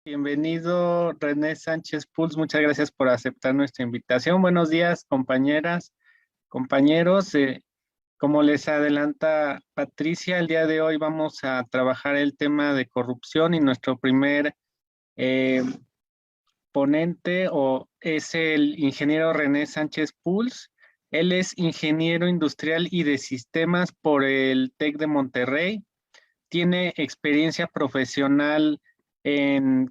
Bienvenido, René Sánchez Puls. Muchas gracias por aceptar nuestra invitación. Buenos días, compañeras, compañeros. Como les adelanta Patricia, el día de hoy vamos a trabajar el tema de corrupción y nuestro primer eh, ponente es el ingeniero René Sánchez Puls. Él es ingeniero industrial y de sistemas por el TEC de Monterrey. Tiene experiencia profesional en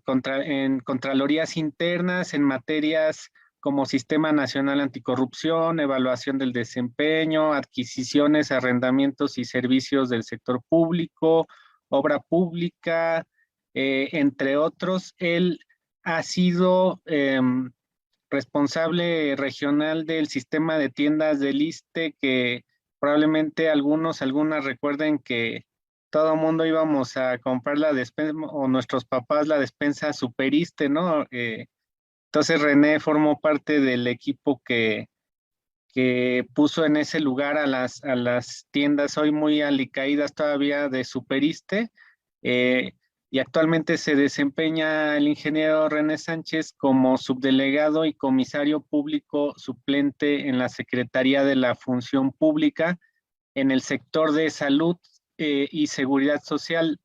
contralorías internas, en materias como Sistema Nacional Anticorrupción, evaluación del desempeño, adquisiciones, arrendamientos y servicios del sector público, obra pública, entre otros. Él ha sido responsable regional del sistema de tiendas del ISSSTE, que probablemente algunas recuerden que todo el mundo íbamos a comprar la despensa, o nuestros papás la despensa Superiste, ¿no? Entonces René formó parte del equipo que puso en ese lugar a las tiendas hoy muy alicaídas todavía de Superiste, eh, y actualmente se desempeña el ingeniero René Sánchez como subdelegado y comisario público suplente en la Secretaría de la Función Pública en el sector de salud y seguridad social.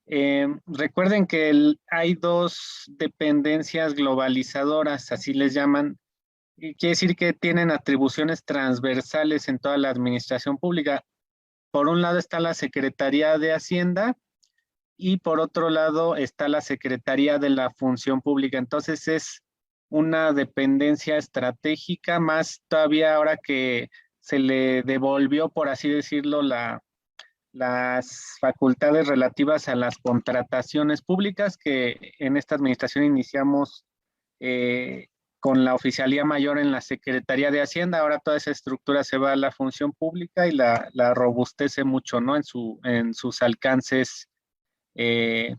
Recuerden que hay dos dependencias globalizadoras, así les llaman, y quiere decir que tienen atribuciones transversales en toda la administración pública. Por un lado está la Secretaría de Hacienda y por otro lado está la Secretaría de la Función Pública. Entonces es una dependencia estratégica, más todavía ahora que se le devolvió, por así decirlo, las facultades relativas a las contrataciones públicas, que en esta administración iniciamos eh, con la oficialía mayor en la Secretaría de Hacienda. Ahora toda esa estructura se va a la función pública y la robustece mucho, ¿no? En sus alcances eh,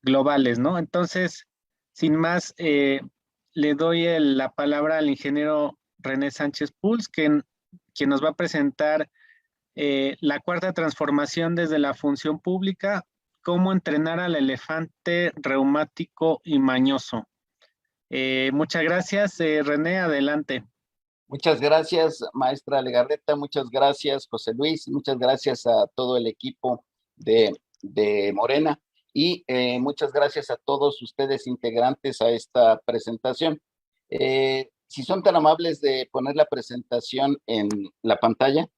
globales, ¿no? Entonces, sin más, le doy la palabra al ingeniero René Sánchez Puls, quien nos va a presentar la cuarta transformación desde la función pública: cómo entrenar al elefante reumático y mañoso. Muchas gracias, René, adelante. Muchas gracias, maestra Legarreta, muchas gracias, José Luis, muchas gracias a todo el equipo de Morena y muchas gracias a todos ustedes integrantes a esta presentación. Si son tan amables de poner la presentación en la pantalla.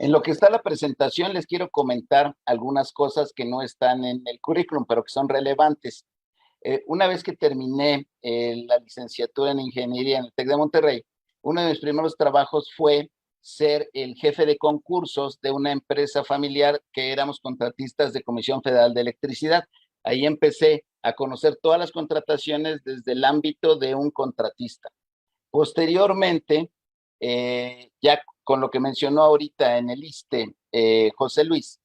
En lo que está la presentación, les quiero comentar algunas cosas que no están en el currículum, pero que son relevantes. Una vez que terminé la licenciatura en ingeniería en el TEC de Monterrey, uno de mis primeros trabajos fue ser el jefe de concursos de una empresa familiar que éramos contratistas de Comisión Federal de Electricidad. Ahí empecé a conocer todas las contrataciones desde el ámbito de un contratista. Posteriormente, ya con lo que mencionó ahorita en el ISSSTE, José Luis,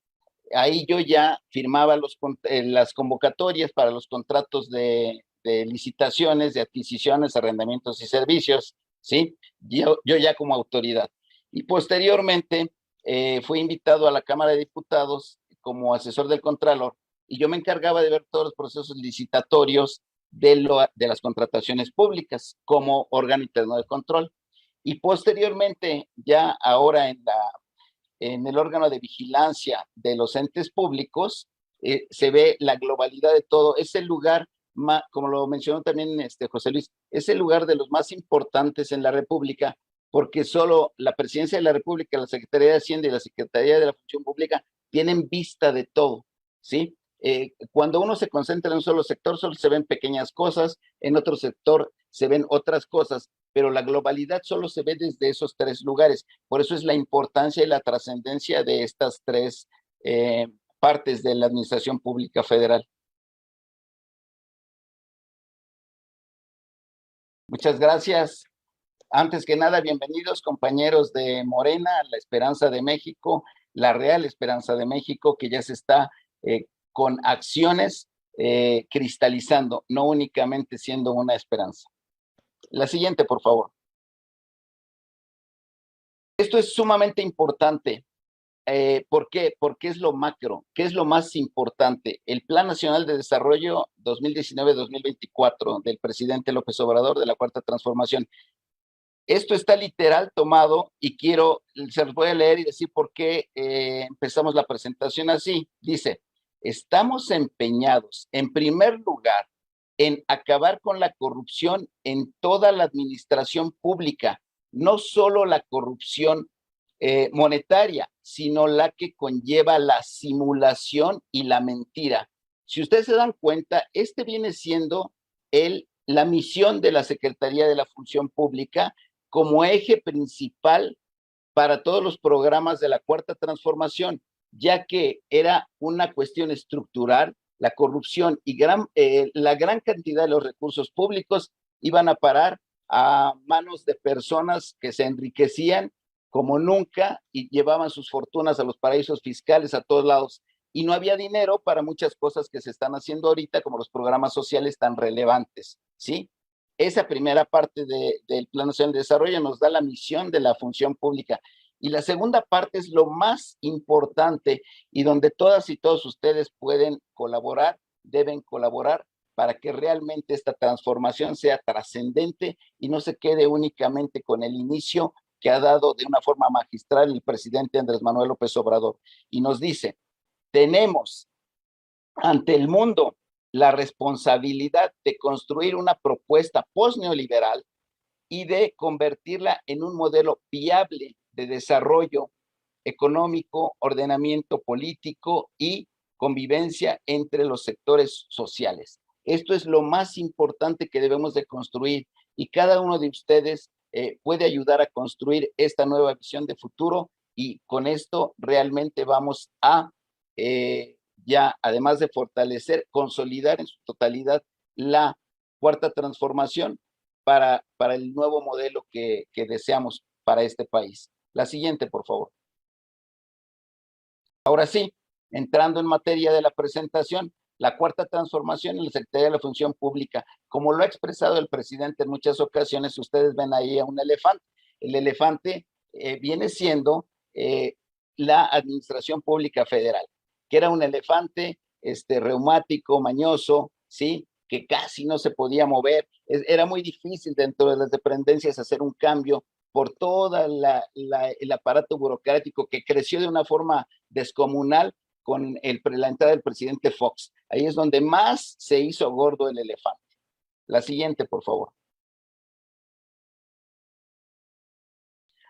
ahí yo ya firmaba las convocatorias para los contratos de licitaciones, de adquisiciones, arrendamientos y servicios, ¿sí? Yo ya como autoridad. Y posteriormente fui invitado a la Cámara de Diputados como asesor del Contralor y yo me encargaba de ver todos los procesos licitatorios de las contrataciones públicas como órgano interno de control. Y posteriormente, ya ahora en el órgano de vigilancia de los entes públicos, se ve la globalidad de todo. Es el lugar, como lo mencionó también José Luis, es el lugar de los más importantes en la República, porque solo la Presidencia de la República, la Secretaría de Hacienda y la Secretaría de la Función Pública tienen vista de todo, ¿sí? Cuando uno se concentra en un solo sector, solo se ven pequeñas cosas, en otro sector se ven otras cosas, pero la globalidad solo se ve desde esos tres lugares. Por eso es la importancia y la trascendencia de estas tres partes de la administración pública federal. Muchas gracias. Antes que nada, bienvenidos compañeros de Morena, la Esperanza de México, la Real Esperanza de México, que ya se está con acciones cristalizando, no únicamente siendo una esperanza. La siguiente, por favor. Esto es sumamente importante. ¿Por qué? Porque es lo macro, ¿qué es lo más importante? El Plan Nacional de Desarrollo 2019-2024 del presidente López Obrador de la Cuarta Transformación. Esto está literal tomado y se los voy a leer y decir por qué empezamos la presentación así. Dice, estamos empeñados, en primer lugar, en acabar con la corrupción en toda la administración pública, no solo la corrupción monetaria, sino la que conlleva la simulación y la mentira. Si ustedes se dan cuenta, este viene siendo la misión de la Secretaría de la Función Pública como eje principal para todos los programas de la Cuarta Transformación, ya que era una cuestión estructural, la corrupción y la gran cantidad de los recursos públicos iban a parar a manos de personas que se enriquecían como nunca y llevaban sus fortunas a los paraísos fiscales a todos lados. Y no había dinero para muchas cosas que se están haciendo ahorita, como los programas sociales tan relevantes, ¿sí? Esa primera parte del Plan Nacional de Desarrollo nos da la misión de la función pública. Y la segunda parte es lo más importante y donde todas y todos ustedes pueden colaborar, deben colaborar para que realmente esta transformación sea trascendente y no se quede únicamente con el inicio que ha dado de una forma magistral el presidente Andrés Manuel López Obrador. Y nos dice, tenemos ante el mundo la responsabilidad de construir una propuesta post-neoliberal y de convertirla en un modelo viable de desarrollo económico, ordenamiento político y convivencia entre los sectores sociales. Esto es lo más importante que debemos de construir y cada uno de ustedes puede ayudar a construir esta nueva visión de futuro y con esto realmente vamos a ya, además de fortalecer, consolidar en su totalidad la cuarta transformación para el nuevo modelo que deseamos para este país. La siguiente, por favor. Ahora sí, entrando en materia de la presentación, la cuarta transformación en la Secretaría de la Función Pública. Como lo ha expresado el presidente en muchas ocasiones, ustedes ven ahí a un elefante. El elefante viene siendo la Administración Pública Federal, que era un elefante reumático, mañoso, ¿sí? Que casi no se podía mover. Era muy difícil dentro de las dependencias hacer un cambio por todo el aparato burocrático que creció de una forma descomunal con la entrada del presidente Fox. Ahí es donde más se hizo gordo el elefante. La siguiente, por favor.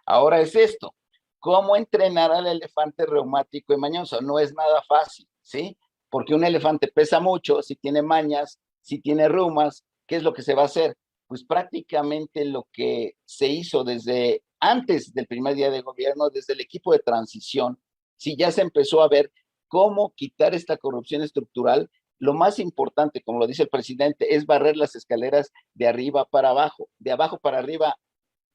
Ahora es esto. ¿Cómo entrenar al elefante reumático y mañoso? No es nada fácil, ¿sí? Porque un elefante pesa mucho, si tiene mañas, si tiene reumas, ¿qué es lo que se va a hacer? Pues prácticamente lo que se hizo desde antes del primer día de gobierno, desde el equipo de transición, sí ya se empezó a ver cómo quitar esta corrupción estructural. Lo más importante, como lo dice el presidente, es barrer las escaleras de arriba para abajo. De abajo para arriba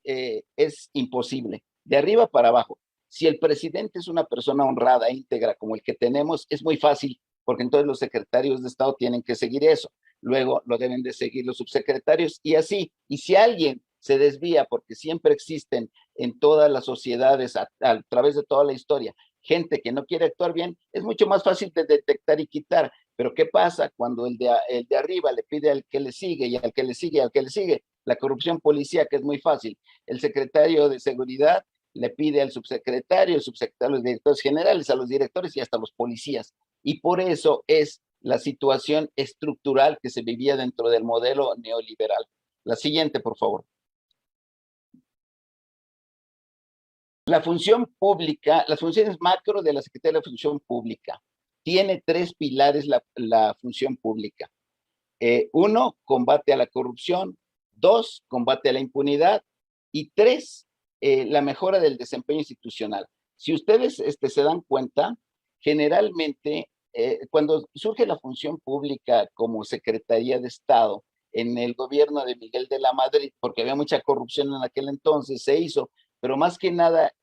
es imposible. De arriba para abajo. Si el presidente es una persona honrada, íntegra, como el que tenemos, es muy fácil, porque entonces los secretarios de Estado tienen que seguir eso. Luego lo deben de seguir los subsecretarios y así. Y si alguien se desvía, porque siempre existen en todas las sociedades, a través de toda la historia, gente que no quiere actuar bien, es mucho más fácil de detectar y quitar. Pero ¿qué pasa cuando el de arriba le pide al que le sigue y al que le sigue y al que le sigue? La corrupción policíaca es muy fácil. El secretario de Seguridad le pide al subsecretario, el subsecretario, a los directores generales, a los directores y hasta a los policías. Y por eso es la situación estructural que se vivía dentro del modelo neoliberal. La siguiente, por favor. La función pública, las funciones macro de la Secretaría de la Función Pública. Tiene tres pilares la función pública. Uno, combate a la corrupción. Dos, combate a la impunidad. Y tres, la mejora del desempeño institucional. Si ustedes se dan cuenta, generalmente cuando surge la función pública como Secretaría de Estado en el gobierno de Miguel de la Madrid, porque había mucha corrupción en aquel entonces, se hizo, pero más que nada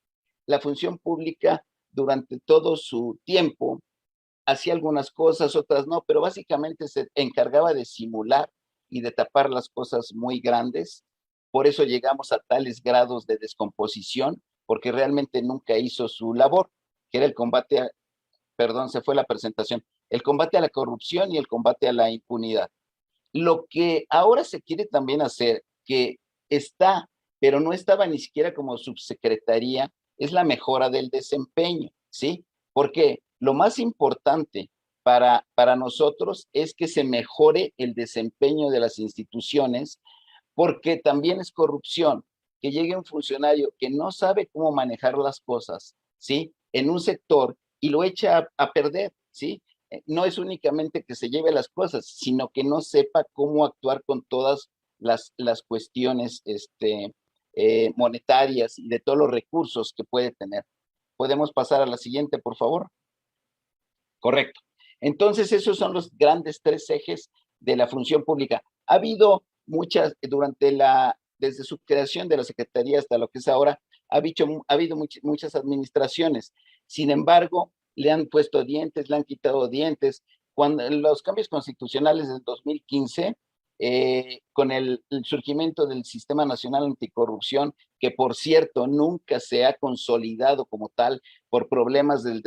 la función pública durante todo su tiempo hacía algunas cosas, otras no, pero básicamente se encargaba de simular y de tapar las cosas muy grandes. Por eso llegamos a tales grados de descomposición, porque realmente nunca hizo su labor. que era el combate a, perdón, se fue la presentación, el combate a la corrupción y el combate a la impunidad. Lo que ahora se quiere también hacer, que está, pero no estaba ni siquiera como subsecretaría, es la mejora del desempeño, ¿sí? Porque lo más importante para nosotros es que se mejore el desempeño de las instituciones, porque también es corrupción que llegue un funcionario que no sabe cómo manejar las cosas, ¿sí? En un sector y lo echa a perder, ¿sí? No es únicamente que se lleve las cosas, sino que no sepa cómo actuar con todas las cuestiones monetarias y de todos los recursos que puede tener. ¿Podemos pasar a la siguiente, por favor? Correcto. Entonces, esos son los grandes tres ejes de la función pública. Ha habido muchas, desde su creación de la Secretaría hasta lo que es ahora, ha habido muchas administraciones. Sin embargo, le han puesto dientes, le han quitado dientes. Cuando los cambios constitucionales del 2015, con el surgimiento del Sistema Nacional Anticorrupción, que por cierto nunca se ha consolidado como tal por problemas del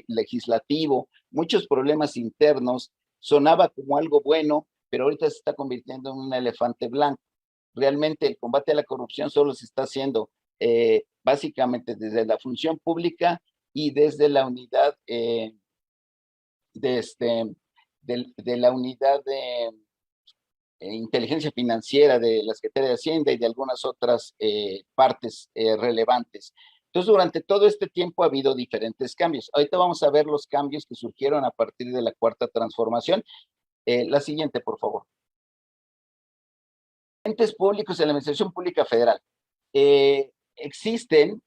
legislativo, muchos problemas internos, sonaba como algo bueno, pero ahorita se está convirtiendo en un elefante blanco. Realmente el combate a la corrupción solo se está haciendo básicamente desde la función pública y desde la unidad de, este, de la unidad de inteligencia financiera de la Secretaría de Hacienda y de algunas otras partes relevantes. Entonces, durante todo este tiempo ha habido diferentes cambios. Ahorita vamos a ver los cambios que surgieron a partir de la cuarta transformación. La siguiente, por favor. Entes públicos en la Administración Pública Federal. Existen,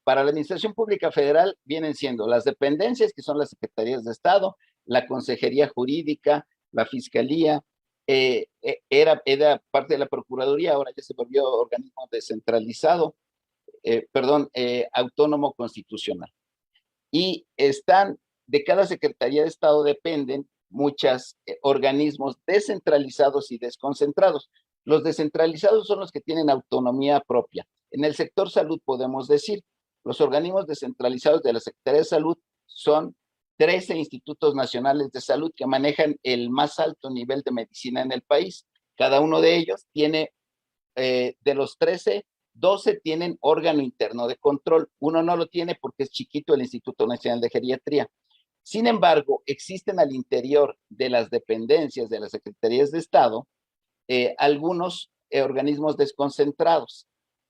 para la Administración Pública Federal, vienen siendo las dependencias, que son las Secretarías de Estado, la Consejería Jurídica, la Fiscalía, era parte de la Procuraduría, ahora ya se volvió organismo descentralizado, autónomo constitucional. Y de cada Secretaría de Estado dependen muchos organismos descentralizados y desconcentrados. Los descentralizados son los que tienen autonomía propia. En el sector salud podemos decir, los organismos descentralizados de la Secretaría de Salud son 13 institutos nacionales de salud que manejan el más alto nivel de medicina en el país. Cada uno de ellos tiene, de los 13, 12 tienen órgano interno de control. Uno no lo tiene porque es chiquito, el Instituto Nacional de Geriatría. Sin embargo, existen al interior de las dependencias de las Secretarías de Estado algunos organismos desconcentrados.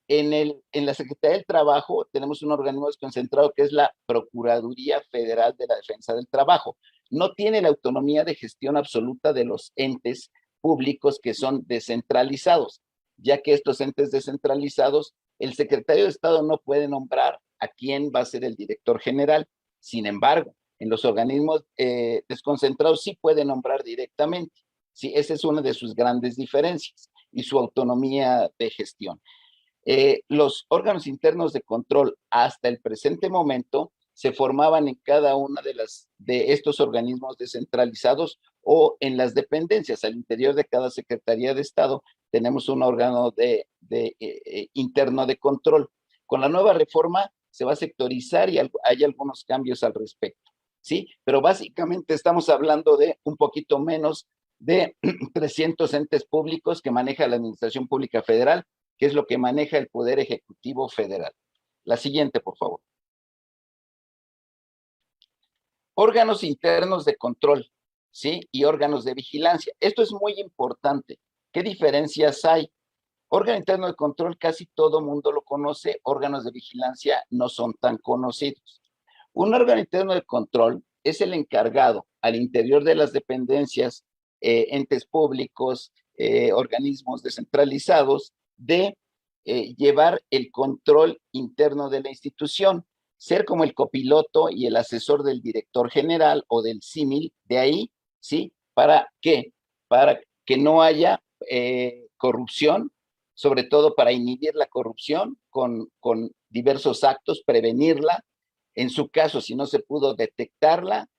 En la Secretaría del Trabajo tenemos un organismo desconcentrado que es la Procuraduría Federal de la Defensa del Trabajo. No tiene la autonomía de gestión absoluta de los entes públicos que son descentralizados, ya que estos entes descentralizados, el secretario de Estado no puede nombrar a quién va a ser el director general. Sin embargo, en los organismos desconcentrados sí puede nombrar directamente. Sí, esa es una de sus grandes diferencias y su autonomía de gestión. Los órganos internos de control hasta el presente momento se formaban en cada una de estos organismos descentralizados o en las dependencias. Al interior de cada Secretaría de Estado tenemos un órgano interno de control. Con la nueva reforma se va a sectorizar y hay algunos cambios al respecto, ¿sí? Pero básicamente estamos hablando de un poquito menos de 300 entes públicos que maneja la Administración Pública Federal, que es lo que maneja el Poder Ejecutivo Federal. La siguiente, por favor. Órganos internos de control, ¿sí? Y órganos de vigilancia. Esto es muy importante. ¿Qué diferencias hay? Órgano interno de control casi todo mundo lo conoce, órganos de vigilancia no son tan conocidos. Un órgano interno de control es el encargado al interior de las dependencias, entes públicos, organismos descentralizados, de llevar el control interno de la institución, ser como el copiloto y el asesor del director general o del símil de ahí, ¿sí? ¿Para qué? Para que no haya corrupción, sobre todo para inhibir la corrupción con diversos actos, prevenirla. En su caso, si no se pudo detectarla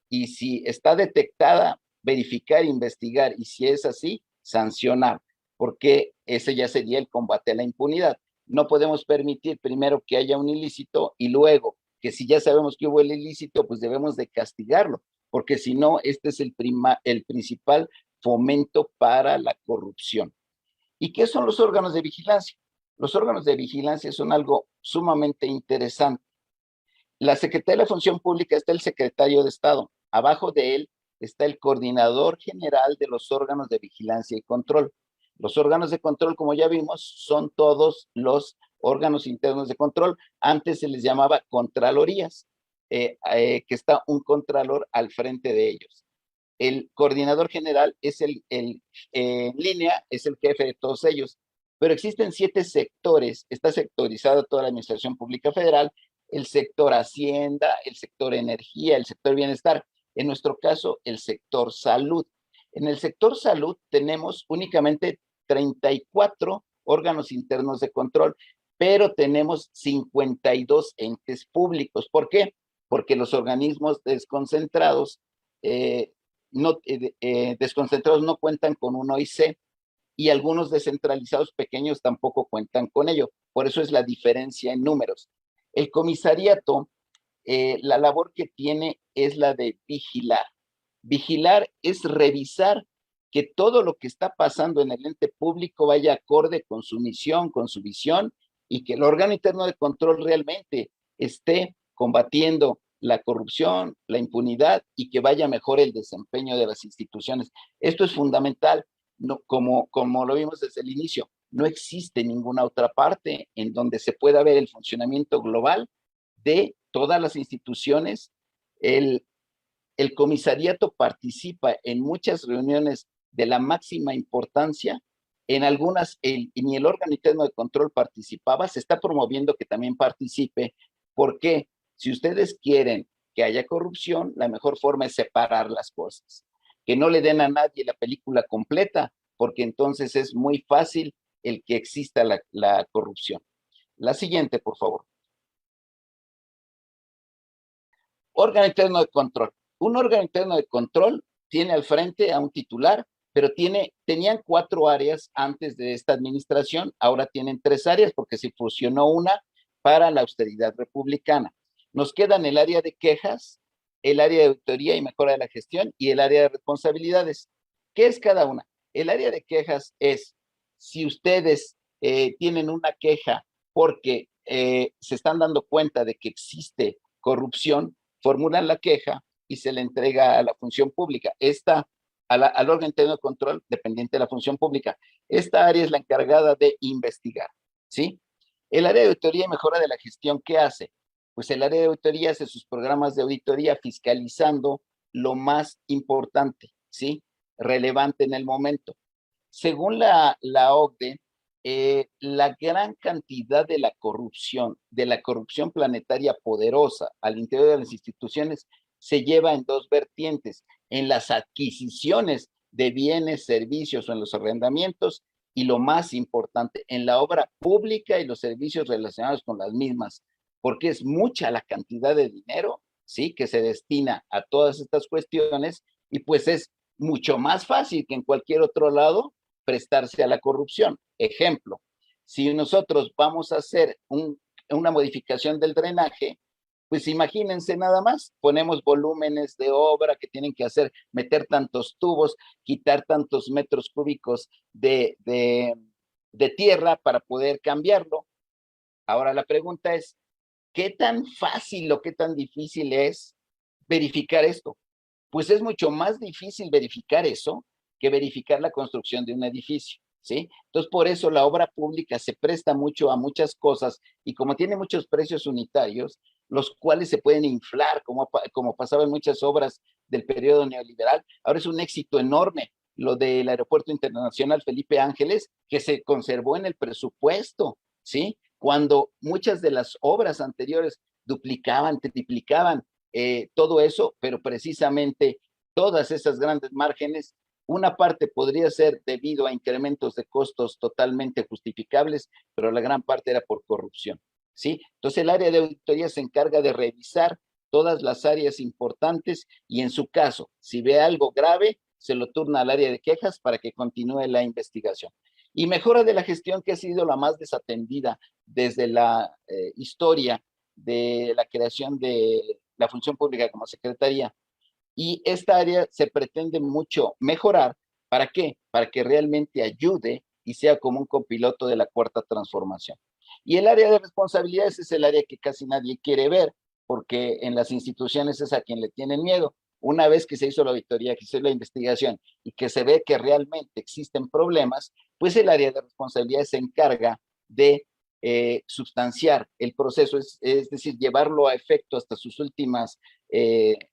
y si está detectada, verificar, investigar y si es así, sancionar, porque ese ya sería el combate a la impunidad. No podemos permitir primero que haya un ilícito y luego que si ya sabemos que hubo el ilícito, pues debemos de castigarlo, porque si no, este es el principal fomento para la corrupción. ¿Y qué son los órganos de vigilancia? Los órganos de vigilancia son algo sumamente interesante. La Secretaría de la Función Pública está el secretario de Estado. Abajo de él está el coordinador general de los órganos de vigilancia y control. Los órganos de control, como ya vimos, son todos los órganos internos de control. Antes se les llamaba contralorías, que está un contralor al frente de ellos. El coordinador general es en línea, es el jefe de todos ellos, pero existen 7 sectores, está sectorizada toda la administración pública federal, el sector Hacienda, el sector Energía, el sector Bienestar, en nuestro caso, el sector Salud. En el sector Salud tenemos únicamente 34 órganos internos de control, pero tenemos 52 entes públicos. ¿Por qué? Porque los organismos desconcentrados desconcentrados no cuentan con un OIC y algunos descentralizados pequeños tampoco cuentan con ello. Por eso es la diferencia en números. El comisariato, la labor que tiene es la de vigilar. Vigilar es revisar que todo lo que está pasando en el ente público vaya acorde con su misión, con su visión, y que el órgano interno de control realmente esté combatiendo la corrupción, la impunidad y que vaya mejor el desempeño de las instituciones. Esto es fundamental, no, como lo vimos desde el inicio, no existe ninguna otra parte en donde se pueda ver el funcionamiento global de todas las instituciones. El comisariato participa en muchas reuniones de la máxima importancia, en algunas ni el órgano interno de control participaba, se está promoviendo que también participe, porque si ustedes quieren que haya corrupción, la mejor forma es separar las cosas, que no le den a nadie la película completa, porque entonces es muy fácil el que exista la corrupción. La siguiente, por favor. Órgano interno de control. Un órgano interno de control tiene al frente a un titular, pero tenían 4 áreas antes de esta administración, ahora tienen 3 áreas porque se fusionó una para la austeridad republicana. Nos quedan el área de quejas, el área de auditoría y mejora de la gestión y el área de responsabilidades. ¿Qué es cada una? El área de quejas es si ustedes tienen una queja porque se están dando cuenta de que existe corrupción, formulan la queja y se le entrega a la función pública. Al órgano interno de control dependiente de la función pública. Esta área es la encargada de investigar, ¿sí? El área de auditoría y mejora de la gestión, ¿qué hace? Pues el área de auditoría hace sus programas de auditoría fiscalizando lo más importante, ¿sí? Relevante en el momento. Según la OCDE, la gran cantidad de la corrupción planetaria poderosa al interior de las instituciones se lleva en 2 vertientes, en las adquisiciones de bienes, servicios o en los arrendamientos, y lo más importante, en la obra pública y los servicios relacionados con las mismas, porque es mucha la cantidad de dinero, ¿sí?, que se destina a todas estas cuestiones, y pues es mucho más fácil que en cualquier otro lado prestarse a la corrupción. Ejemplo, si nosotros vamos a hacer una modificación del drenaje, pues imagínense nada más, ponemos volúmenes de obra que tienen que hacer, meter tantos tubos, quitar tantos metros cúbicos de tierra para poder cambiarlo. Ahora la pregunta es, ¿qué tan fácil o qué tan difícil es verificar esto? Pues es mucho más difícil verificar eso que verificar la construcción de un edificio, ¿sí? Entonces, por eso la obra pública se presta mucho a muchas cosas y como tiene muchos precios unitarios, los cuales se pueden inflar, como pasaba en muchas obras del periodo neoliberal, ahora es un éxito enorme lo del Aeropuerto Internacional Felipe Ángeles, que se conservó en el presupuesto, ¿sí? Cuando muchas de las obras anteriores duplicaban, triplicaban todo eso, pero precisamente todas esas grandes márgenes, una parte podría ser debido a incrementos de costos totalmente justificables, pero la gran parte era por corrupción, ¿sí? Entonces el área de auditoría se encarga de revisar todas las áreas importantes y en su caso, si ve algo grave, se lo turna al área de quejas para que continúe la investigación. Y mejora de la gestión, que ha sido la más desatendida desde la historia de la creación de la función pública como secretaría. Y esta área se pretende mucho mejorar. ¿Para qué? Para que realmente ayude y sea como un copiloto de la cuarta transformación. Y el área de responsabilidades es el área que casi nadie quiere ver, porque en las instituciones es a quien le tienen miedo. Una vez que se hizo la auditoría, que se hizo la investigación y que se ve que realmente existen problemas, pues el área de responsabilidades se encarga de sustanciar el proceso, es decir, llevarlo a efecto hasta sus últimas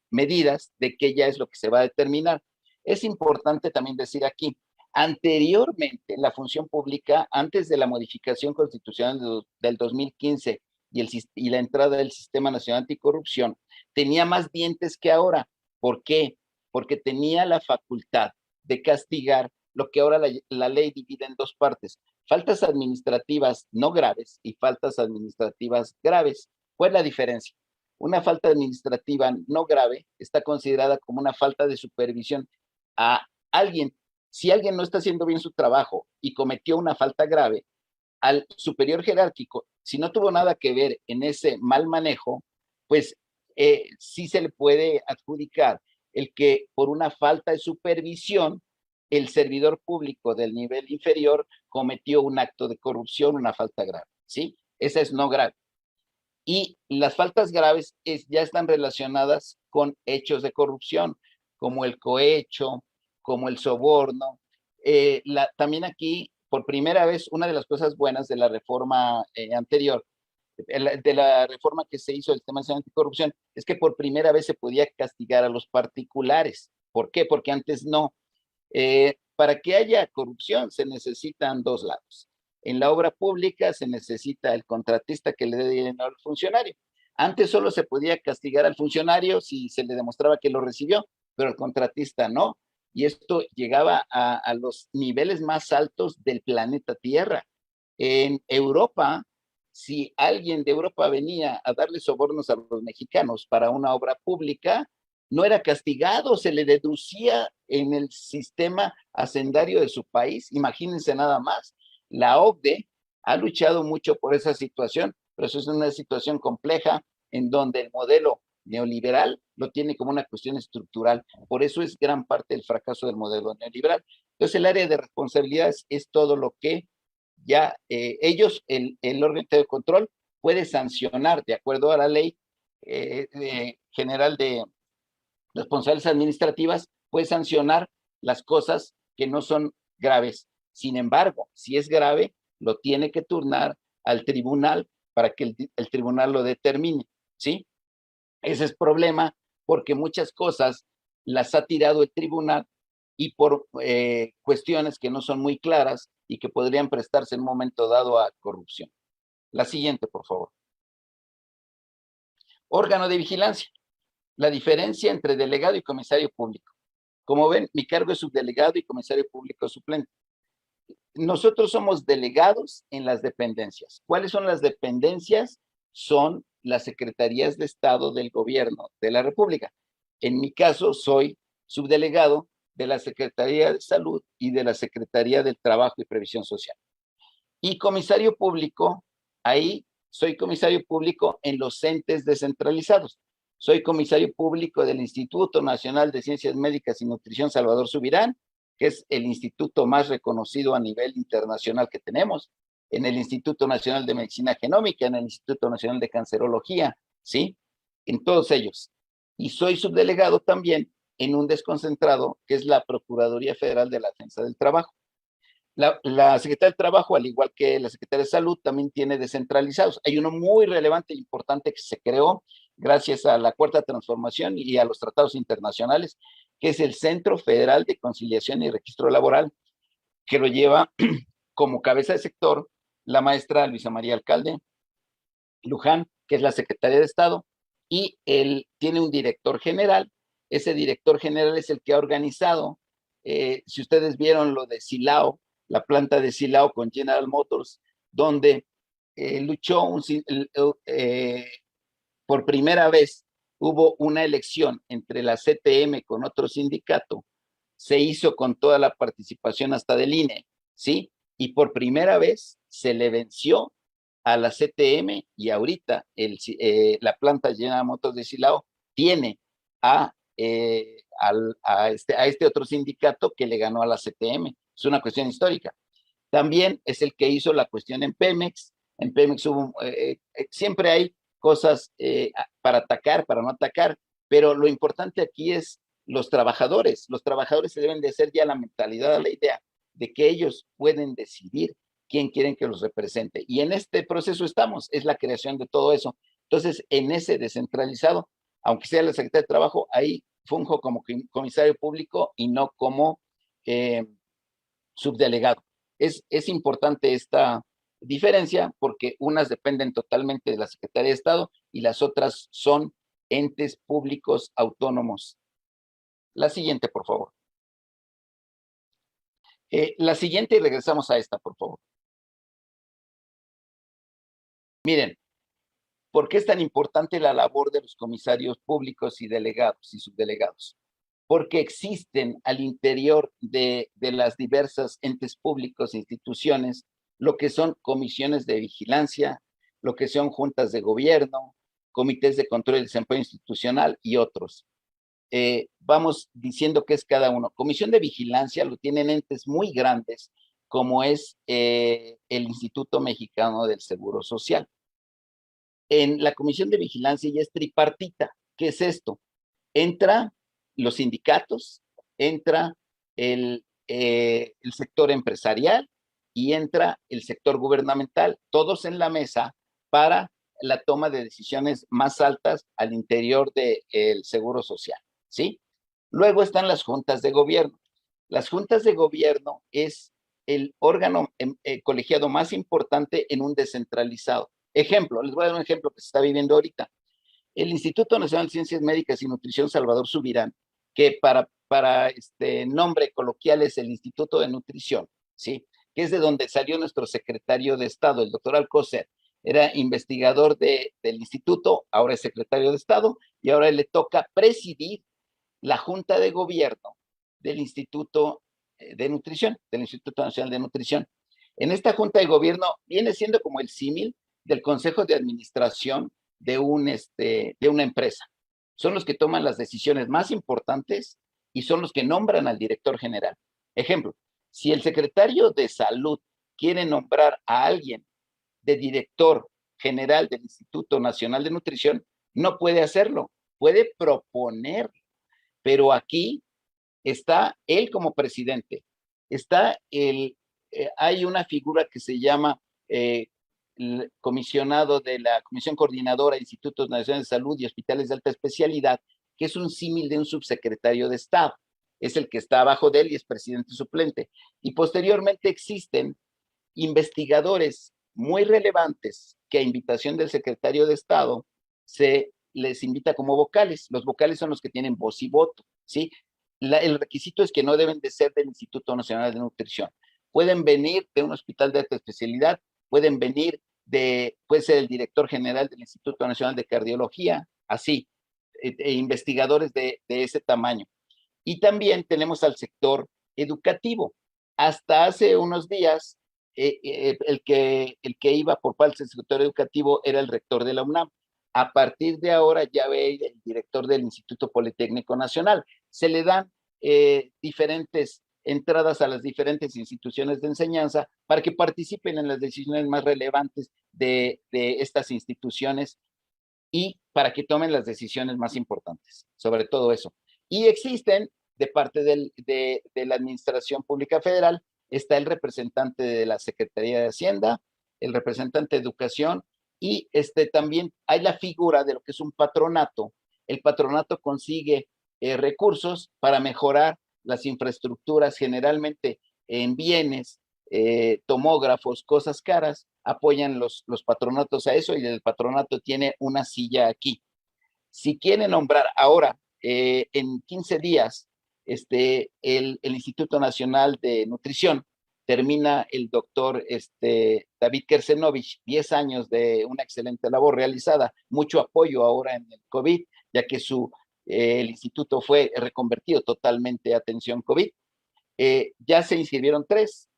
medidas de qué ya es lo que se va a determinar. Es importante también decir aquí, anteriormente la función pública, antes de la modificación constitucional del 2015 y la entrada del Sistema Nacional Anticorrupción, tenía más dientes que ahora. ¿Por qué? Porque tenía la facultad de castigar lo que ahora la ley divide en dos partes: faltas administrativas no graves y faltas administrativas graves. ¿Cuál es la diferencia? Una falta administrativa no grave está considerada como una falta de supervisión a alguien. Si alguien no está haciendo bien su trabajo y cometió una falta grave, al superior jerárquico, si no tuvo nada que ver en ese mal manejo, pues sí se le puede adjudicar el que por una falta de supervisión, el servidor público del nivel inferior cometió un acto de corrupción, una falta grave, ¿sí? Esa es no grave. Y las faltas graves ya están relacionadas con hechos de corrupción, como el cohecho, como el soborno. También aquí, por primera vez, una de las cosas buenas de la reforma anterior, de la reforma que se hizo del sistema nacional anticorrupción, es que por primera vez se podía castigar a los particulares. ¿Por qué? Porque antes no. Para que haya corrupción se necesitan dos lados. En la obra pública se necesita el contratista que le dé dinero al funcionario. Antes solo se podía castigar al funcionario si se le demostraba que lo recibió, pero el contratista no. Y esto llegaba a los niveles más altos del planeta Tierra. En Europa, si alguien de Europa venía a darle sobornos a los mexicanos para una obra pública, no era castigado, se le deducía en el sistema hacendario de su país. Imagínense nada más. La OCDE ha luchado mucho por esa situación, pero eso es una situación compleja en donde el modelo neoliberal lo tiene como una cuestión estructural. Por eso es gran parte del fracaso del modelo neoliberal. Entonces, el área de responsabilidades es todo lo que ya el órgano de control puede sancionar de acuerdo a la ley general de responsabilidades administrativas, puede sancionar las cosas que no son graves. Sin embargo, si es grave, lo tiene que turnar al tribunal para que el tribunal lo determine, ¿sí? Ese es problema porque muchas cosas las ha tirado el tribunal y por cuestiones que no son muy claras y que podrían prestarse en un momento dado a corrupción. La siguiente, por favor. Órgano de vigilancia. La diferencia entre delegado y comisario público. Como ven, mi cargo es subdelegado y comisario público suplente. Nosotros somos delegados en las dependencias. ¿Cuáles son las dependencias? Son las secretarías de Estado del gobierno de la República. En mi caso, soy subdelegado de la Secretaría de Salud y de la Secretaría del Trabajo y Previsión Social. Y comisario público, ahí soy comisario público en los entes descentralizados. Soy comisario público del Instituto Nacional de Ciencias Médicas y Nutrición Salvador Subirán, que es el instituto más reconocido a nivel internacional que tenemos, en el Instituto Nacional de Medicina Genómica, en el Instituto Nacional de Cancerología, ¿sí? En todos ellos. Y soy subdelegado también en un desconcentrado, que es la Procuraduría Federal de la Defensa del Trabajo. La Secretaría del Trabajo, al igual que la Secretaría de Salud, también tiene descentralizados. Hay uno muy relevante e importante que se creó gracias a la Cuarta Transformación y a los tratados internacionales, que es el Centro Federal de Conciliación y Registro Laboral, que lo lleva como cabeza de sector la maestra Luisa María Alcalde Luján, que es la Secretaría de Estado, y él tiene un director general. Ese director general es el que ha organizado, si ustedes vieron lo de Silao, la planta de Silao con General Motors, donde luchó por primera vez, hubo una elección entre la CTM con otro sindicato, se hizo con toda la participación hasta del INE, ¿sí? Y por primera vez se le venció a la CTM y ahorita la planta General Motors de Silao tiene a este otro sindicato que le ganó a la CTM. Es una cuestión histórica. También es el que hizo la cuestión en Pemex. En Pemex siempre hay cosas para atacar, para no atacar, pero lo importante aquí es los trabajadores. Los trabajadores se deben de hacer ya la mentalidad, la idea de que ellos pueden decidir quién quieren que los represente. Y en este proceso estamos, es la creación de todo eso. Entonces, en ese descentralizado, aunque sea la Secretaría de Trabajo, ahí funjo como comisario público y no como subdelegado. Es importante esta diferencia porque unas dependen totalmente de la Secretaría de Estado y las otras son entes públicos autónomos. La siguiente, por favor. La siguiente y regresamos a esta, por favor. Miren, ¿por qué es tan importante la labor de los comisarios públicos y delegados y subdelegados? Porque existen al interior de las diversas entes públicos e instituciones lo que son comisiones de vigilancia, lo que son juntas de gobierno, comités de control y desempeño institucional y otros. Vamos diciendo qué es cada uno. Comisión de vigilancia lo tienen entes muy grandes, como es el Instituto Mexicano del Seguro Social. En la comisión de vigilancia ya es tripartita. ¿Qué es esto? Entra los sindicatos, entra el sector empresarial y entra el sector gubernamental, todos en la mesa para la toma de decisiones más altas al interior del Seguro Social, ¿sí? Luego están las juntas de gobierno. Las juntas de gobierno es el órgano colegiado más importante en un descentralizado. Ejemplo, les voy a dar un ejemplo que se está viviendo ahorita. El Instituto Nacional de Ciencias Médicas y Nutrición Salvador Subirán, que para nombre coloquial es el Instituto de Nutrición, ¿sí? Que es de donde salió nuestro secretario de Estado, el doctor Alcocer. Era investigador del instituto, ahora es secretario de Estado, y ahora le toca presidir la Junta de Gobierno del Instituto de Nutrición, del Instituto Nacional de Nutrición. En esta Junta de Gobierno viene siendo como el símil del Consejo de Administración de una empresa. Son los que toman las decisiones más importantes y son los que nombran al director general. Ejemplo, si el secretario de Salud quiere nombrar a alguien de director general del Instituto Nacional de Nutrición, no puede hacerlo, puede proponer, pero aquí está él como presidente, hay una figura que se llama el comisionado de la Comisión Coordinadora de Institutos Nacionales de Salud y Hospitales de Alta Especialidad, que es un símil de un subsecretario de Estado. Es el que está abajo de él y es presidente suplente. Y posteriormente existen investigadores muy relevantes que a invitación del secretario de Estado se les invita como vocales. Los vocales son los que tienen voz y voto, ¿sí? El requisito es que no deben de ser del Instituto Nacional de Nutrición. Pueden venir de un hospital de alta especialidad, pueden venir puede ser el director general del Instituto Nacional de Cardiología, así, investigadores de ese tamaño. Y también tenemos al sector educativo. Hasta hace unos días, el que iba por parte del sector educativo era el rector de la UNAM. A partir de ahora ya ve el director del Instituto Politécnico Nacional. Se le dan diferentes entradas a las diferentes instituciones de enseñanza para que participen en las decisiones más relevantes de estas instituciones y para que tomen las decisiones más importantes sobre todo eso. Y existen, de parte de la Administración Pública Federal, está el representante de la Secretaría de Hacienda, el representante de Educación, y también hay la figura de lo que es un patronato. El patronato consigue recursos para mejorar las infraestructuras, generalmente en bienes, tomógrafos, cosas caras, apoyan los patronatos a eso y el patronato tiene una silla aquí. Si quiere nombrar ahora, en 15 días, el Instituto Nacional de Nutrición, termina el doctor David Kersenovich, 10 años de una excelente labor realizada, mucho apoyo ahora en el COVID, ya que el instituto fue reconvertido totalmente a atención COVID. Ya se inscribieron 3.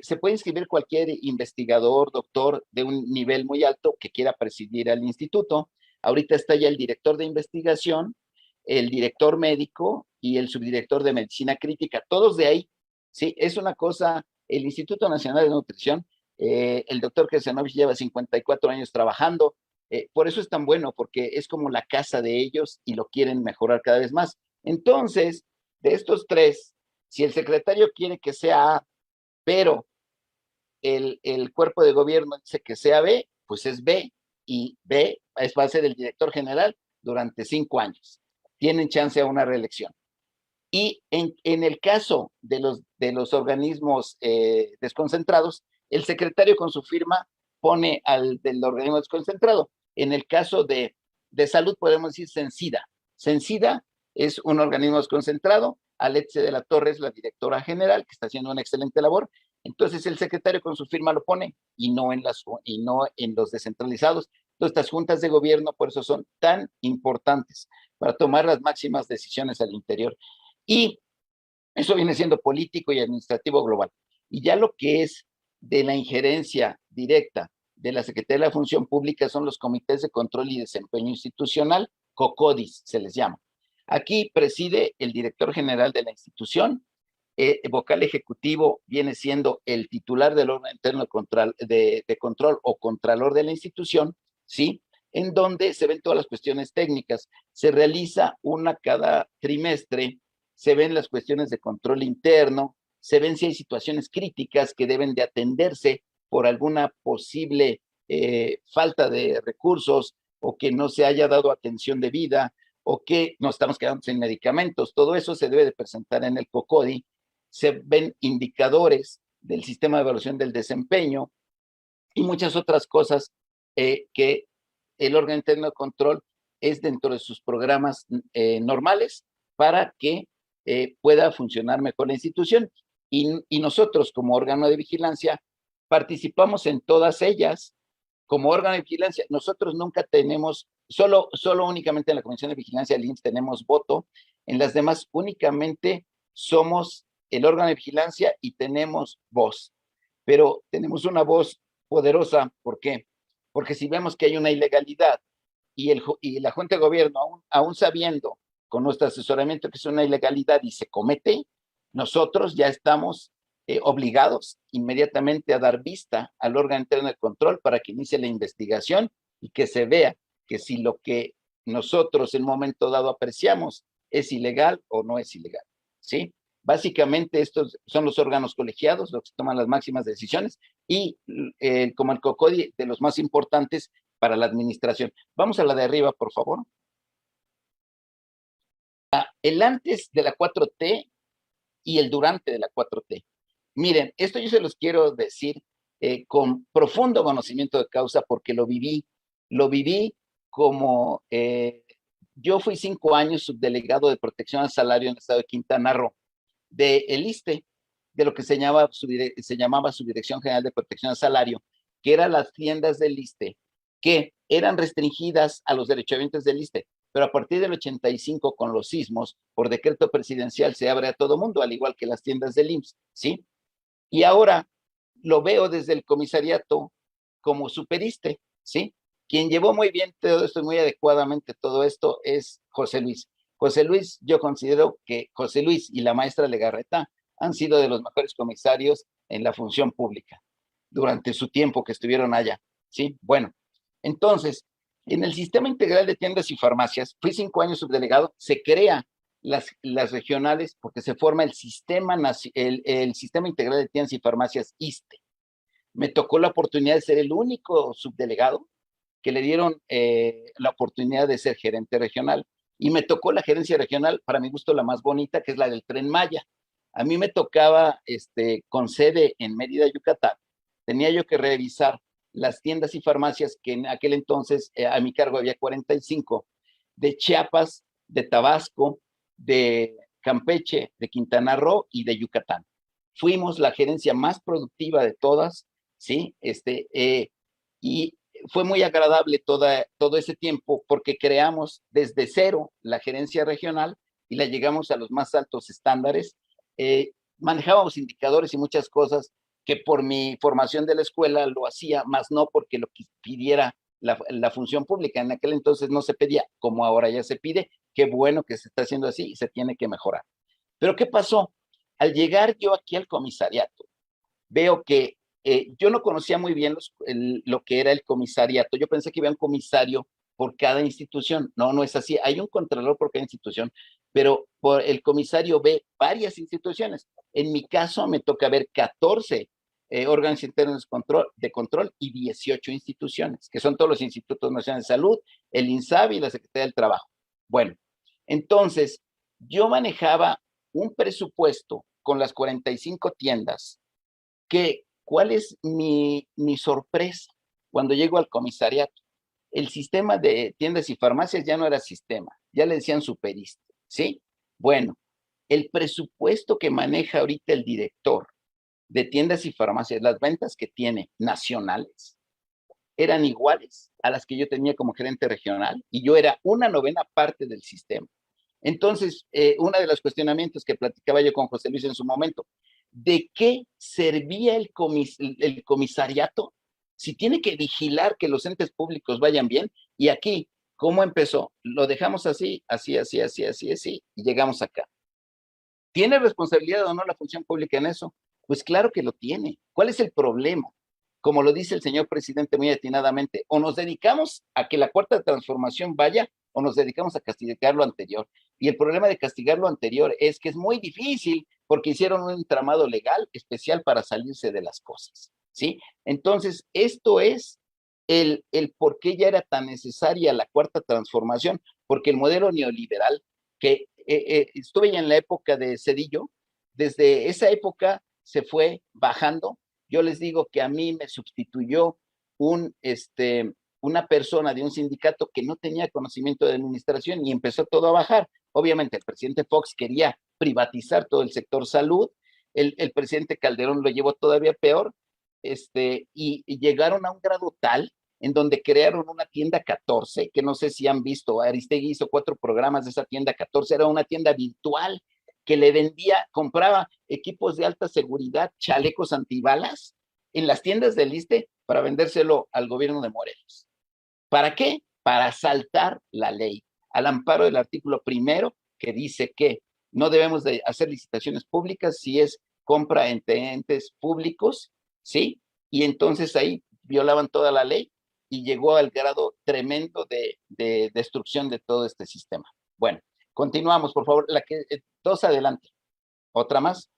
se puede inscribir cualquier investigador, doctor de un nivel muy alto que quiera presidir al instituto. Ahorita está ya el director de investigación, el director médico y el subdirector de medicina crítica, todos de ahí. Sí, es una cosa, el Instituto Nacional de Nutrición, el doctor Kesenovich lleva 54 años trabajando, por eso es tan bueno, porque es como la casa de ellos y lo quieren mejorar cada vez más. Entonces, de estos tres, si el secretario quiere que sea A, pero el cuerpo de gobierno dice que sea B, pues es B, y B va a ser el director general durante 5 años. Tienen chance a una reelección. Y en el caso de los organismos desconcentrados, el secretario con su firma pone al del organismo desconcentrado. En el caso de salud podemos decir Censida. Censida es un organismo desconcentrado, Alexia de la Torre es la directora general, que está haciendo una excelente labor. Entonces el secretario con su firma lo pone y no en los descentralizados. Entonces, estas juntas de gobierno por eso son tan importantes para tomar las máximas decisiones al interior. Y eso viene siendo político y administrativo global. Y ya lo que es de la injerencia directa de la Secretaría de la Función Pública son los comités de control y desempeño institucional, COCODIS se les llama. Aquí preside el director general de la institución, vocal ejecutivo viene siendo el titular del órgano interno de control o contralor de la institución, ¿sí? En donde se ven todas las cuestiones técnicas. Se realiza una cada trimestre, se ven las cuestiones de control interno, se ven si hay situaciones críticas que deben de atenderse por alguna posible falta de recursos o que no se haya dado atención debida o que nos estamos quedando sin medicamentos. Todo eso se debe de presentar en el COCODI. Se ven indicadores del sistema de evaluación del desempeño y muchas otras cosas que el órgano interno de control es dentro de sus programas normales para que pueda funcionar mejor la institución. Y nosotros como órgano de vigilancia participamos en todas ellas. Como órgano de vigilancia, nosotros nunca tenemos, solo únicamente en la Comisión de Vigilancia del IMSS tenemos voto, en las demás únicamente somos el órgano de vigilancia y tenemos voz, pero tenemos una voz poderosa. ¿Por qué? Porque si vemos que hay una ilegalidad y la Junta de Gobierno, aún sabiendo con nuestro asesoramiento que es una ilegalidad y se comete, nosotros ya estamos obligados inmediatamente a dar vista al órgano interno de control para que inicie la investigación y que se vea que si lo que nosotros en un momento dado apreciamos es ilegal o no es ilegal, ¿sí? Básicamente estos son los órganos colegiados los que toman las máximas decisiones y como el COCODI de los más importantes para la administración. Vamos a la de arriba, por favor. El antes de la 4T y el durante de la 4T. Miren, esto yo se los quiero decir con profundo conocimiento de causa porque lo viví como yo fui 5 años subdelegado de protección al salario en el estado de Quintana Roo, de el ISSSTE, de lo que se llamaba su Dirección General de Protección al Salario, que eran las tiendas del ISSSTE, que eran restringidas a los derechohabientes del ISSSTE, pero a partir del 85 con los sismos, por decreto presidencial se abre a todo mundo, al igual que las tiendas del IMSS, ¿sí? Y ahora lo veo desde el comisariato como superiste, ¿sí? Quien llevó muy bien todo esto y muy adecuadamente todo esto es José Luis. José Luis, yo considero que José Luis y la maestra Legarreta han sido de los mejores comisarios en la función pública durante su tiempo que estuvieron allá, ¿sí? Bueno, entonces, en el sistema integral de tiendas y farmacias, fui 5 años subdelegado, se crea las regionales porque se forma el sistema integral de tiendas y farmacias ISSSTE. Me tocó la oportunidad de ser el único subdelegado que le dieron la oportunidad de ser gerente regional. Y me tocó la gerencia regional, para mi gusto, la más bonita, que es la del Tren Maya. A mí me tocaba, con sede en Mérida, Yucatán, tenía yo que revisar las tiendas y farmacias que en aquel entonces a mi cargo había 45, de Chiapas, de Tabasco, de Campeche, de Quintana Roo y de Yucatán. Fuimos la gerencia más productiva de todas, ¿sí? Y fue muy agradable todo ese tiempo porque creamos desde cero la gerencia regional y la llegamos a los más altos estándares. Manejábamos indicadores y muchas cosas que por mi formación de la escuela lo hacía, más no porque lo pidiera la función pública. En aquel entonces no se pedía, como ahora ya se pide. Qué bueno que se está haciendo así y se tiene que mejorar. Pero ¿qué pasó? Al llegar yo aquí al comisariato, veo que yo no conocía muy bien lo que era el comisariato. Yo pensé que había un comisario por cada institución. No, no es así. Hay un contralor por cada institución, pero el comisario ve varias instituciones. En mi caso me toca ver 14 órganos internos de control y 18 instituciones, que son todos los institutos nacionales de salud, el INSABI y la Secretaría del Trabajo. Bueno, entonces yo manejaba un presupuesto con las 45 tiendas ¿cuál es mi sorpresa cuando llego al comisariato? El sistema de tiendas y farmacias ya no era sistema, ya le decían superiste, ¿sí? Bueno, el presupuesto que maneja ahorita el director de tiendas y farmacias, las ventas que tiene nacionales, eran iguales a las que yo tenía como gerente regional y yo era una novena parte del sistema. Entonces, uno de los cuestionamientos que platicaba yo con José Luis en su momento, ¿de qué servía el comisariato si tiene que vigilar que los entes públicos vayan bien? Y aquí, ¿cómo empezó? Lo dejamos así, así, así, así, así, así, y llegamos acá. ¿Tiene responsabilidad o no la función pública en eso? Pues claro que lo tiene. ¿Cuál es el problema? Como lo dice el señor presidente muy atinadamente, o nos dedicamos a que la cuarta transformación vaya o nos dedicamos a castigar lo anterior. Y el problema de castigar lo anterior es que es muy difícil porque hicieron un entramado legal especial para salirse de las cosas, ¿sí? Entonces, esto es el por qué ya era tan necesaria la cuarta transformación, porque el modelo neoliberal que estuve ya en la época de Cedillo, desde esa época se fue bajando. Yo les digo que a mí me sustituyó una persona de un sindicato que no tenía conocimiento de administración y empezó todo a bajar. Obviamente el presidente Fox quería privatizar todo el sector salud, el presidente Calderón lo llevó todavía peor, y llegaron a un grado tal en donde crearon una tienda 14, que no sé si han visto, Aristegui hizo 4 programas de esa tienda 14, era una tienda virtual que le vendía, compraba equipos de alta seguridad, chalecos antibalas, en las tiendas del ISSSTE para vendérselo al gobierno de Morelos. ¿Para qué? Para saltar la ley, al amparo del artículo primero que dice que no debemos de hacer licitaciones públicas si es compra entre entes públicos, ¿sí? Y entonces ahí violaban toda la ley y llegó al grado tremendo de destrucción de todo este sistema. Bueno, continuamos, por favor. Dos adelante. Otra más.